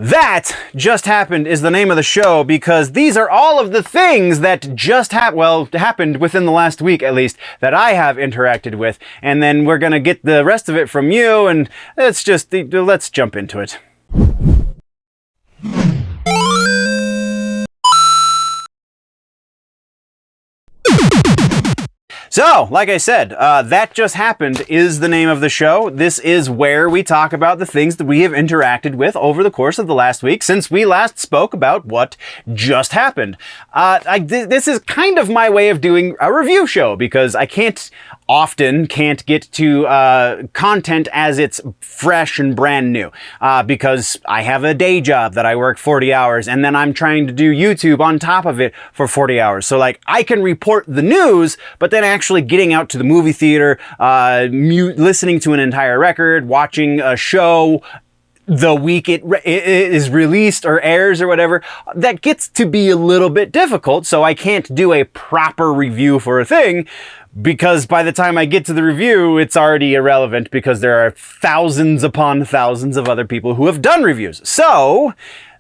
That Just Happened is the name of the show because these are all of the things that just happened within the last week, at least, that I have interacted with. And then we're going to get the rest of it from you, and let's jump into it. So, like I said, That Just Happened is the name of the show. This is where we talk about the things that we have interacted with over the course of the last week since we last spoke about what just happened. This is kind of my way of doing a review show because I often can't get to content as it's fresh and brand new because I have a day job that I work 40 hours and then I'm trying to do YouTube on top of it for 40 hours. So like I can report the news, but then actually getting out to the movie theater, listening to an entire record, watching a show the week it is released or airs or whatever, that gets to be a little bit difficult. So I can't do a proper review for a thing because by the time I get to the review, it's already irrelevant because there are thousands upon thousands of other people who have done reviews. So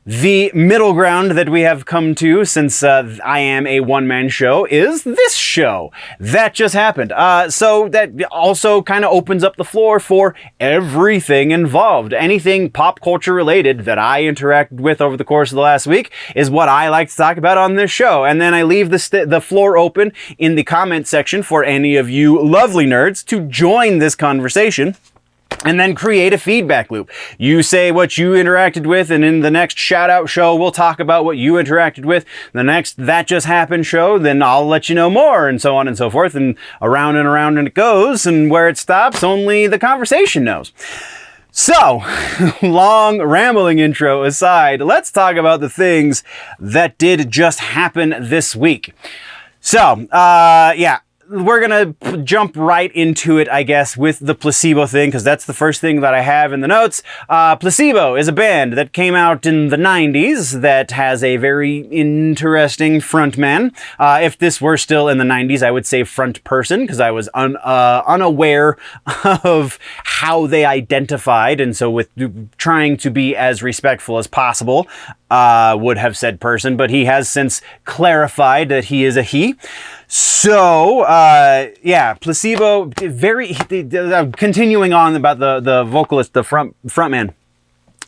the middle ground that we have come to since I am a one-man show is this show. That Just Happened. So that also kind of opens up the floor for everything involved. Anything pop culture related that I interacted with over the course of the last week is what I like to talk about on this show. And then I leave the floor open in the comment section for any of you lovely nerds to join this conversation. And then create a feedback loop. You say what you interacted with, and in the next shout out show, we'll talk about what you interacted with. The next That Just Happened show, then I'll let you know more, and so on and so forth. And around and it goes, and where it stops, only the conversation knows. So, long rambling intro aside, let's talk about the things that did just happen this week. So, we're going to jump right into it, I guess, with the Placebo thing, because that's the first thing that I have in the notes. Placebo is a band that came out in the 90s that has a very interesting frontman. If this were still in the 90s, I would say front person, because I was unaware of how they identified, and so with trying to be as respectful as possible, would have said person, but he has since clarified that he is a he. So, Placebo, continuing on about the vocalist, the frontman.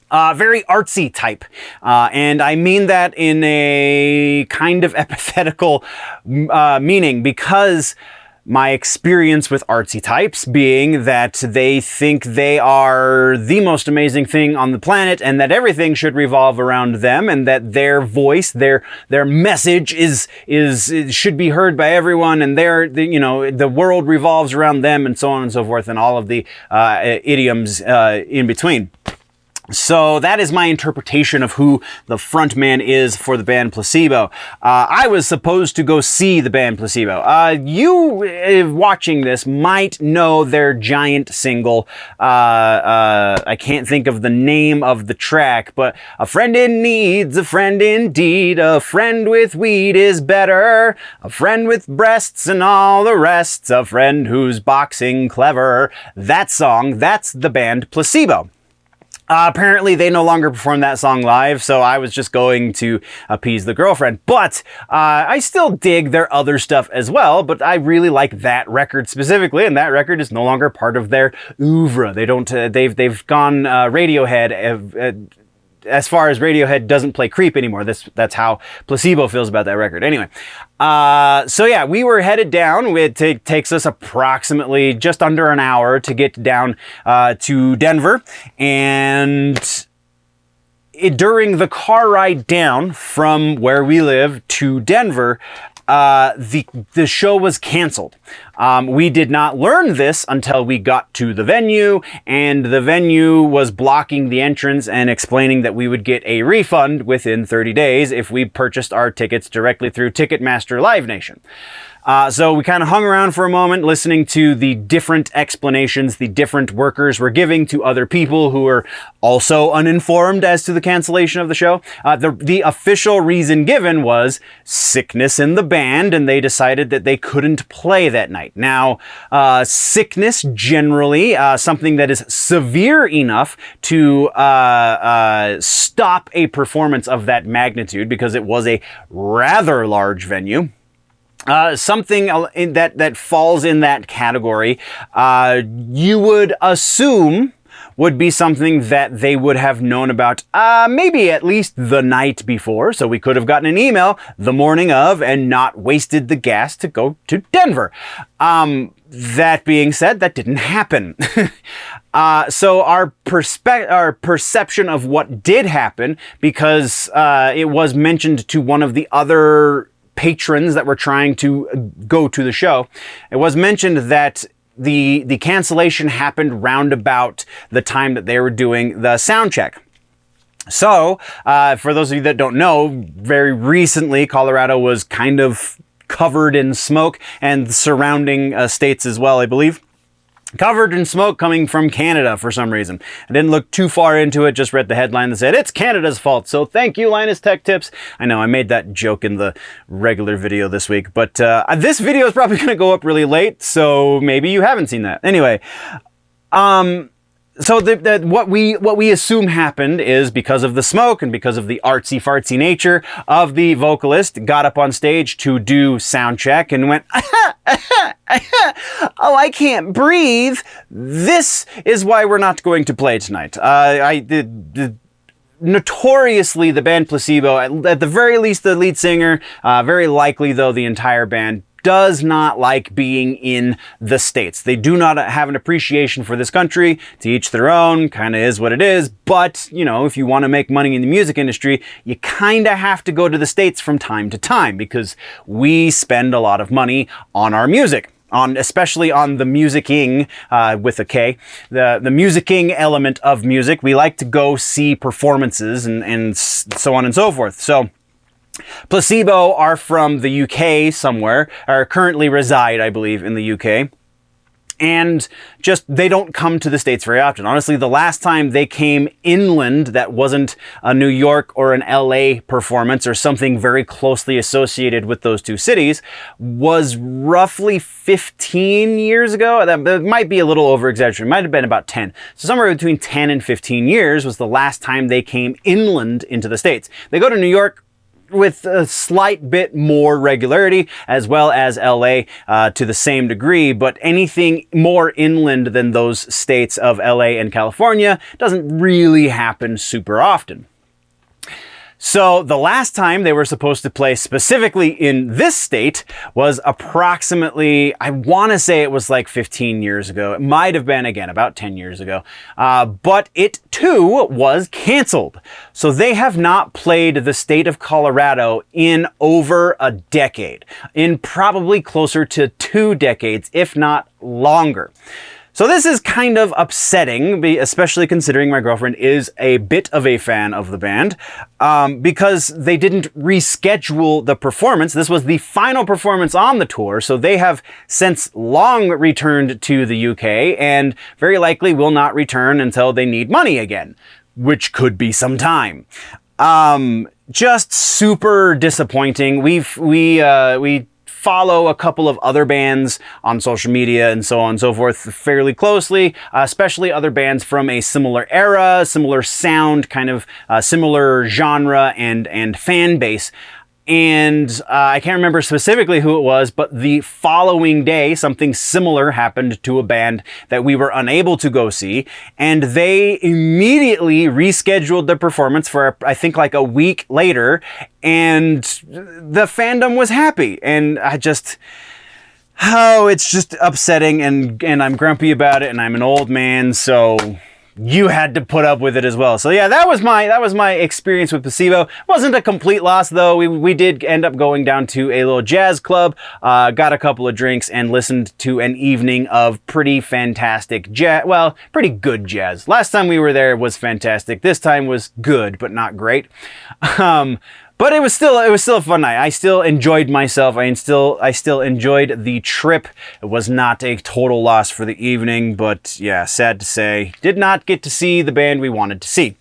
Very artsy type. And I mean that in a kind of empathetical meaning because my experience with artsy types being that they think they are the most amazing thing on the planet and that everything should revolve around them and that their voice, their message should be heard by everyone and the world revolves around them and so on and so forth and all of the idioms in between. So that is my interpretation of who the frontman is for the band Placebo. I was supposed to go see the band Placebo. You watching this might know their giant single. I can't think of the name of the track, but a friend in need's a friend indeed. A friend with weed is better. A friend with breasts and all the rest. A friend who's boxing clever. That song, that's the band Placebo. Apparently they no longer perform that song live, so I was just going to appease the girlfriend. But I still dig their other stuff as well, but I really like that record specifically, and that record is no longer part of their oeuvre. They've gone Radiohead. As far as Radiohead doesn't play Creep anymore. That's how Placebo feels about that record. Anyway, we were headed down. It takes us approximately just under an hour to get down to Denver. And during the car ride down from where we live to Denver, the show was canceled. We did not learn this until we got to the venue, and the venue was blocking the entrance and explaining that we would get a refund within 30 days if we purchased our tickets directly through Ticketmaster Live Nation. So we kind of hung around for a moment listening to the different explanations the different workers were giving to other people who were also uninformed as to the cancellation of the show. The official reason given was sickness in the band, and they decided that they couldn't play that that night. Now, sickness generally, something that is severe enough to stop a performance of that magnitude, because it was a rather large venue. Something that falls in that category, you would assume would be something that they would have known about maybe at least the night before, so we could have gotten an email the morning of and not wasted the gas to go to Denver. That being said, that didn't happen. So our perception of what did happen, because it was mentioned to one of the other patrons that were trying to go to the show, it was mentioned that the cancellation happened round about the time that they were doing the sound check. So, for those of you that don't know, very recently Colorado was kind of covered in smoke, and the surrounding states as well, I believe. Covered in smoke coming from Canada for some reason. I didn't look too far into it, just read the headline that said, it's Canada's fault. So thank you, Linus Tech Tips. I know I made that joke in the regular video this week, but this video is probably going to go up really late, so maybe you haven't seen that. Anyway, so what we assume happened is, because of the smoke and because of the artsy fartsy nature of the vocalist, got up on stage to do sound check and went, oh, I can't breathe. This is why we're not going to play tonight. Notoriously, the band Placebo, at the very least the lead singer, very likely though the entire band, does not like being in the States. They do not have an appreciation for this country. To each their own, kind of is what it is. But, you know, if you want to make money in the music industry, you kind of have to go to the States from time to time, because we spend a lot of money on our music. Especially on the musicking, with a K, the musicking element of music. We like to go see performances and so on and so forth. So, Placebo are from the UK somewhere, or currently reside, I believe, in the UK. And just, they don't come to the States very often. Honestly, the last time they came inland that wasn't a New York or an LA performance or something very closely associated with those two cities was roughly 15 years ago. That might be a little over-exaggerated. It might have been about 10. So somewhere between 10 and 15 years was the last time they came inland into the States. They go to New York with a slight bit more regularity, as well as LA to the same degree, but anything more inland than those states of LA and California doesn't really happen super often. So the last time they were supposed to play specifically in this state was approximately, I want to say it was like 15 years ago. It might have been, again, about 10 years ago. But it too was canceled. So they have not played the state of Colorado in over a decade, in probably closer to 2 decades, if not longer. So this is kind of upsetting, especially considering my girlfriend is a bit of a fan of the band, because they didn't reschedule the performance. This was the final performance on the tour, so they have since long returned to the UK and very likely will not return until they need money again, which could be some time. Just super disappointing. We follow a couple of other bands on social media and so on and so forth fairly closely, especially other bands from a similar era, similar sound, kind of similar genre and fan base. And I can't remember specifically who it was, but the following day, something similar happened to a band that we were unable to go see. And they immediately rescheduled the performance for, I think, like a week later. And the fandom was happy. And I just... oh, it's just upsetting, and I'm grumpy about it, and I'm an old man, so... you had to put up with it as well. So yeah, that was my experience with Placebo. Wasn't a complete loss though. We did end up going down to a little jazz club, got a couple of drinks, and listened to an evening of pretty fantastic jazz. Well, pretty good jazz. Last time we were there was fantastic. This time was good, but not great. But it was still a fun night. I still enjoyed myself. I still enjoyed the trip. It was not a total loss for the evening, but yeah, sad to say, did not get to see the band we wanted to see.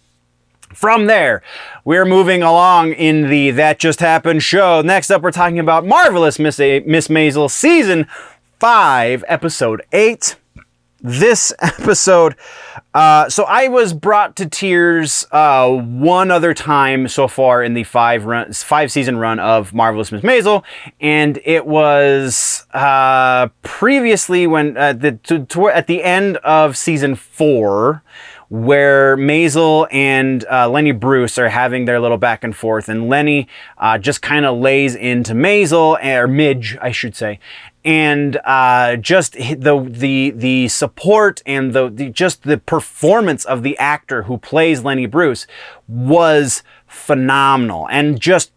From there, we're moving along in the That Just Happened show. Next up, we're talking about Marvelous Miss Maisel Season 5, episode 8. This episode, so I was brought to tears one other time so far in the 5-season run of Marvelous Miss Maisel, and it was previously when at the end of season 4, where Maisel and Lenny Bruce are having their little back and forth, and Lenny just kind of lays into Maisel, or Midge, I should say, and just the support and the performance of the actor who plays Lenny Bruce was phenomenal, and just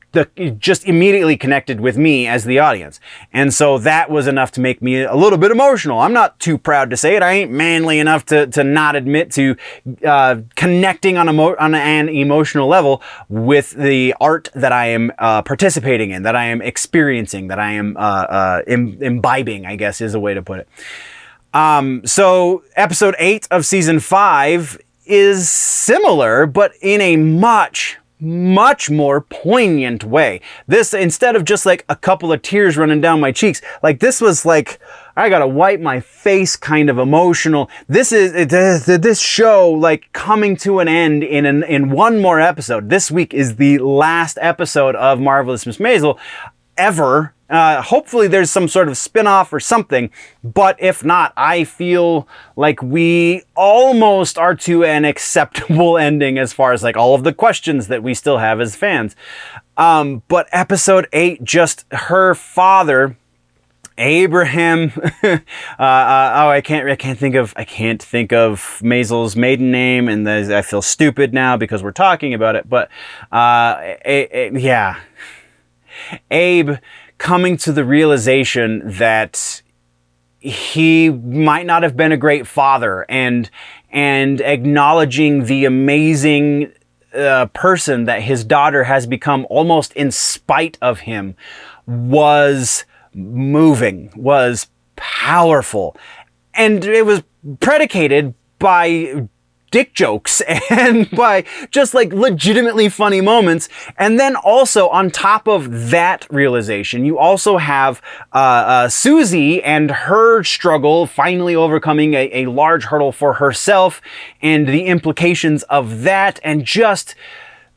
immediately connected with me as the audience. And so that was enough to make me a little bit emotional. I'm not too proud to say it. I ain't manly enough to not admit to connecting on an emotional level with the art that I am participating in, that I am experiencing, that I am imbibing, I guess is a way to put it. So episode 8 of season 5 is similar, but in a much more poignant way. This, instead of just like a couple of tears running down my cheeks, like this was like, I gotta wipe my face kind of emotional. This show like coming to an end in one more episode. This week is the last episode of Marvelous Miss Maisel ever. Hopefully there's some sort of spin-off or something, but if not, I feel like we almost are to an acceptable ending as far as like all of the questions that we still have as fans. But episode 8, just her father, Abraham, I can't think of Maisel's maiden name, and I feel stupid now because we're talking about it, but yeah, Abe coming to the realization that he might not have been a great father, and acknowledging the amazing person that his daughter has become almost in spite of him was moving, was powerful, and it was predicated by dick jokes and by just like legitimately funny moments. And then also on top of that realization, you also have Susie and her struggle finally overcoming a large hurdle for herself and the implications of that. And just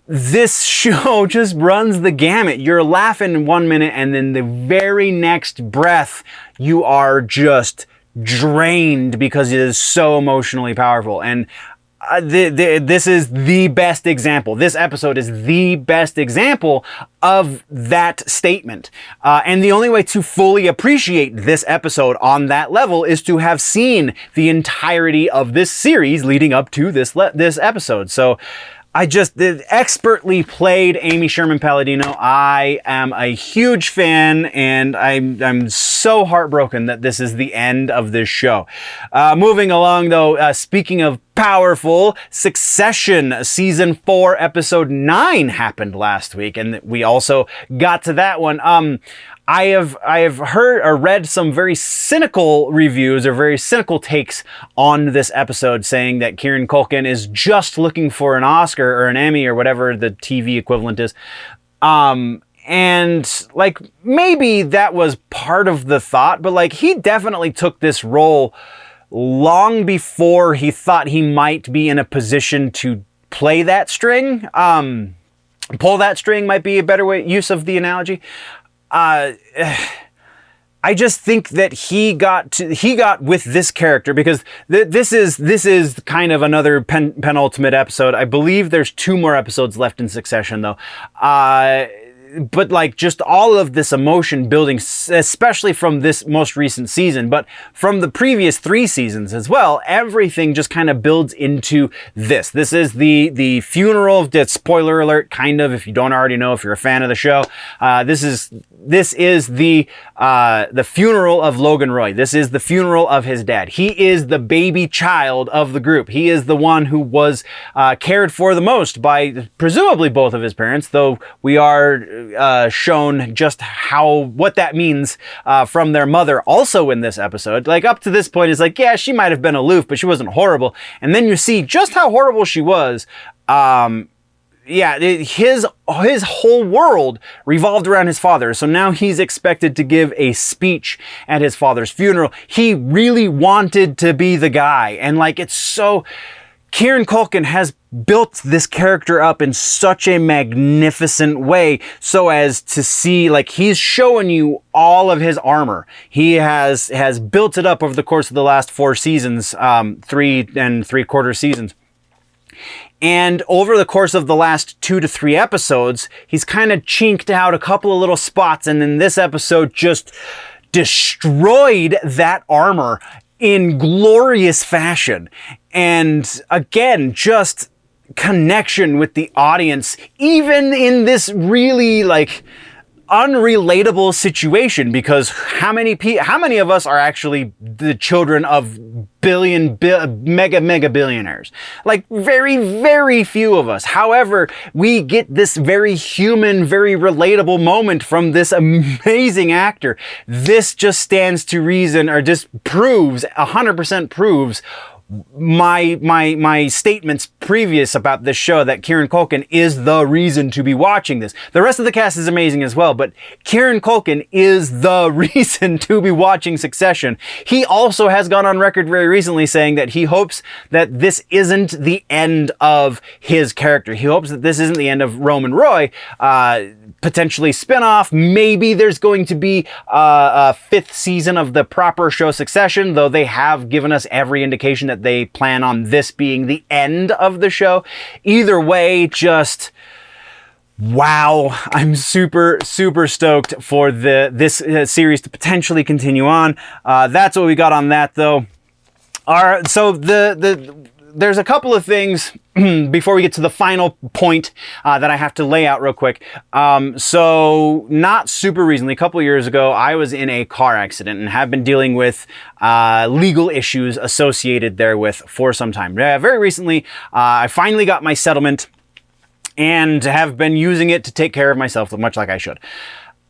this show just runs the gamut. You're laughing in 1 minute, and then the very next breath you are just drained because it is so emotionally powerful. And this is the best example. This episode is the best example of that statement. And the only way to fully appreciate this episode on that level is to have seen the entirety of this series leading up to this episode. So expertly played Amy Sherman Palladino. I am a huge fan, and I'm so heartbroken that this is the end of this show. Moving along though, speaking of powerful, Succession season 4 episode 9 happened last week, and we also got to that one. I have heard or read some very cynical reviews or very cynical takes on this episode, saying that Kieran Culkin is just looking for an Oscar or an Emmy or whatever the TV equivalent is. And like maybe that was part of the thought, but like he definitely took this role long before he thought he might be in a position to play that string. Pull that string might be a better use of the analogy. I just think that he got with this character because this is kind of another penultimate episode. I believe there's 2 more episodes left in Succession though. But like just all of this emotion building, especially from this most recent season, but from the previous 3 seasons as well, everything just kind of builds into this. This is the funeral, spoiler alert, kind of, if you don't already know, if you're a fan of the show. This is the funeral of Logan Roy. This is the funeral of his dad. He is the baby child of the group. He is the one who was cared for the most by presumably both of his parents, though we are shown just what that means from their mother also in this episode. Like up to this point is like, yeah, she might have been aloof, but she wasn't horrible. And then you see just how horrible she was his whole world revolved around his father. So now he's expected to give a speech at his father's funeral. He really wanted to be the guy. And like, it's so... Kieran Culkin has built this character up in such a magnificent way so as to see, like, he's showing you all of his armor. He has built it up over the course of the last 4 seasons, 3 3/4 seasons. And over the course of the last 2 to 3 episodes, he's kind of chinked out a couple of little spots, and then this episode just destroyed that armor in glorious fashion. And again, just connection with the audience, even in this really like unrelatable situation, because how many of us are actually the children of mega billionaires? Like very, very few of us. However, we get this very human, very relatable moment from this amazing actor. This just stands to reason, or just proves, 100% proves my statements previous about this show, that Kieran Culkin is the reason to be watching this. The rest of the cast is amazing as well, but Kieran Culkin is the reason to be watching Succession. He also has gone on record very recently saying that he hopes that this isn't the end of his character. He hopes that this isn't the end of Roman Roy. Potentially spin-off. Maybe there's going to be a 5th season of the proper show Succession, though they have given us every indication that they plan on this being the end of the show. Either way, just wow. I'm super stoked for this series to potentially continue on. That's what we got on that, though. So there's a couple of things before we get to the final point that I have to lay out real quick. So not super recently, a couple of years ago, I was in a car accident and have been dealing with legal issues associated therewith for some time. Very recently, I finally got my settlement and have been using it to take care of myself, much like I should.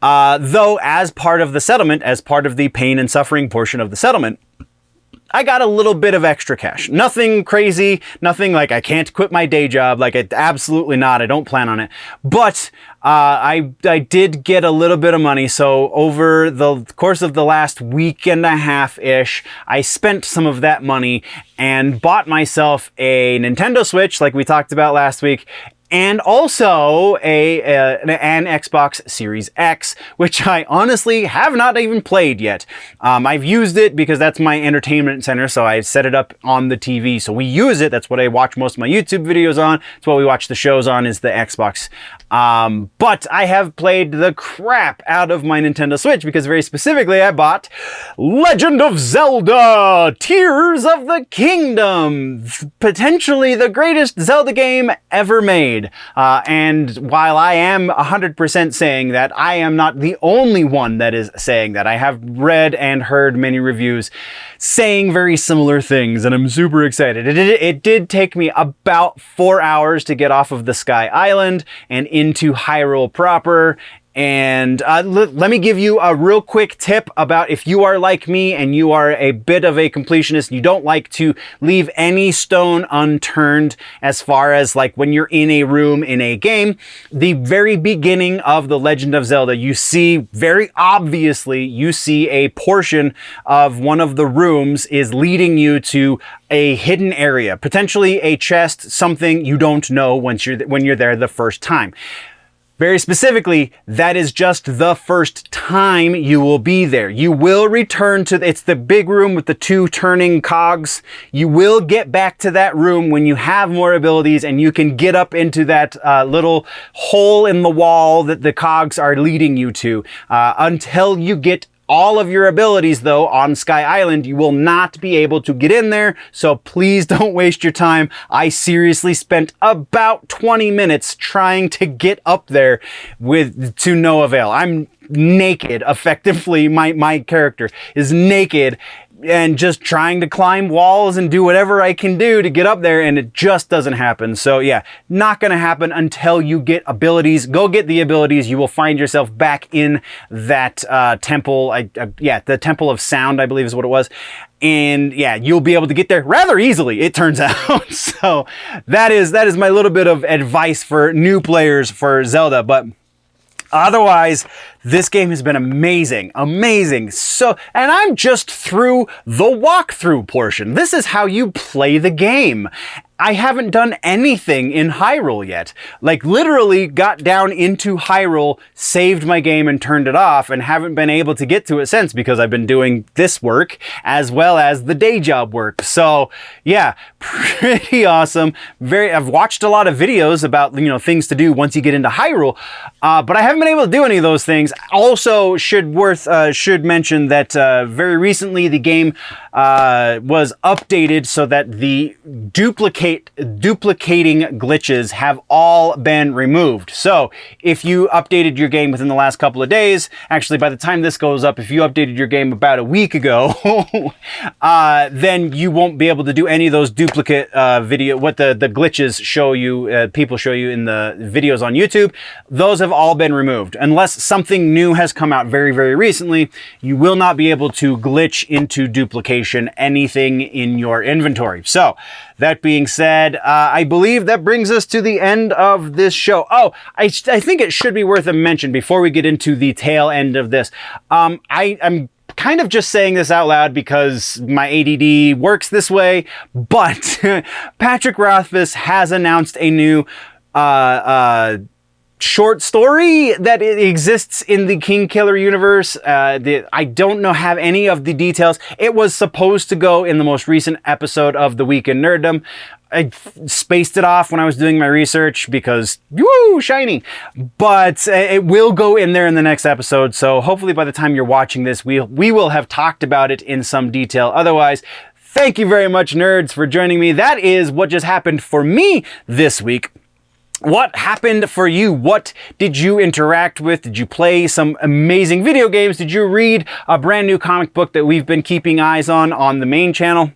Though as part of the settlement, as part of the pain and suffering portion of the settlement, I got a little bit of extra cash. Nothing crazy, nothing like I can't quit my day job, like absolutely not, I don't plan on it. But I did get a little bit of money, so over the course of the last week and a half-ish, I spent some of that money and bought myself a Nintendo Switch, like we talked about last week, and also an Xbox Series X, which I honestly have not even played yet. I've used it because that's my entertainment center, so I set it up on the TV. So we use it. That's what I watch most of my YouTube videos on. It's what we watch the shows on, is the Xbox. But I have played the crap out of my Nintendo Switch because very specifically I bought Legend of Zelda Tears of the Kingdom, potentially the greatest Zelda game ever made. And while I am 100% saying that, I am not the only one that is saying that. I have read and heard many reviews saying very similar things, and I'm super excited. It did take me about 4 hours to get off of the Sky Island and into Hyrule proper. And let me give you a real quick tip about if you are like me and you are a bit of a completionist, you don't like to leave any stone unturned as far as like when you're in a room in a game. The very beginning of The Legend of Zelda, you see very obviously, you see a portion of one of the rooms is leading you to a hidden area, potentially a chest, something you don't know when you're there the first time. Very specifically, that is just the first time you will be there. You will return to, it's the big room with the 2 turning cogs. You will get back to that room when you have more abilities and you can get up into that little hole in the wall that the cogs are leading you to. Until you get all of your abilities, though, on Sky Island, you will not be able to get in there, so please don't waste your time. I seriously spent about 20 minutes trying to get up there to no avail. I'm naked, effectively. My character is naked, and just trying to climb walls and do whatever I can do to get up there, and it just doesn't happen. So yeah, not gonna happen until you get abilities. Go get the abilities. You will find yourself back in that temple. Yeah, the Temple of Sound, I believe is what it was. And yeah, you'll be able to get there rather easily, it turns out. So that is my little bit of advice for new players for Zelda. But otherwise, this game has been amazing, amazing. So, and I'm just through the walkthrough portion. This is how you play the game. I haven't done anything in Hyrule yet. Like, literally got down into Hyrule, saved my game and turned it off, and haven't been able to get to it since because I've been doing this work as well as the day job work. So yeah, pretty awesome. I've watched a lot of videos about, you know, things to do once you get into Hyrule, but I haven't been able to do any of those things. Also should mention that very recently the game was updated so that the duplicating glitches have all been removed. So if you updated your game within the last couple of days, actually by the time this goes up, if you updated your game about a week ago, then you won't be able to do any of those duplicate what the glitches show you, people show you in the videos on YouTube. Those have all been removed. Unless something new has come out very, very recently, you will not be able to glitch into duplication anything in your inventory. So that being said, I believe that brings us to the end of this show. Oh, I think it should be worth a mention before we get into the tail end of this. I'm kind of just saying this out loud because my ADD works this way, but Patrick Rothfuss has announced a new short story that it exists in the King Killer universe. I don't have any of the details. It was supposed to go in the most recent episode of The Week in Nerddom. I spaced it off when I was doing my research because, woo, shiny. But it will go in there in the next episode. So hopefully by the time you're watching this, we will have talked about it in some detail. Otherwise, thank you very much, nerds, for joining me. That is what just happened for me this week. What happened for you? What did you interact with? Did you play some amazing video games? Did you read a brand new comic book that we've been keeping eyes on the main channel?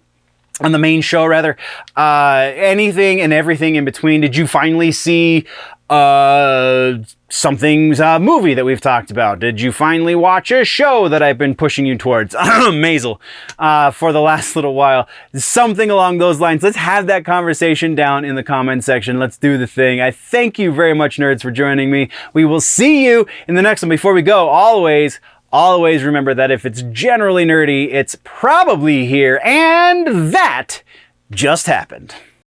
On the main show, rather. Anything and everything in between. Did you finally see something's movie that we've talked about? Did you finally watch a show that I've been pushing you towards? Maisel, for the last little while. Something along those lines. Let's have that conversation down in the comment section. Let's do the thing. I thank you very much, nerds, for joining me. We will see you in the next one. Before we go, always remember that if it's generally nerdy, it's probably here, and that just happened.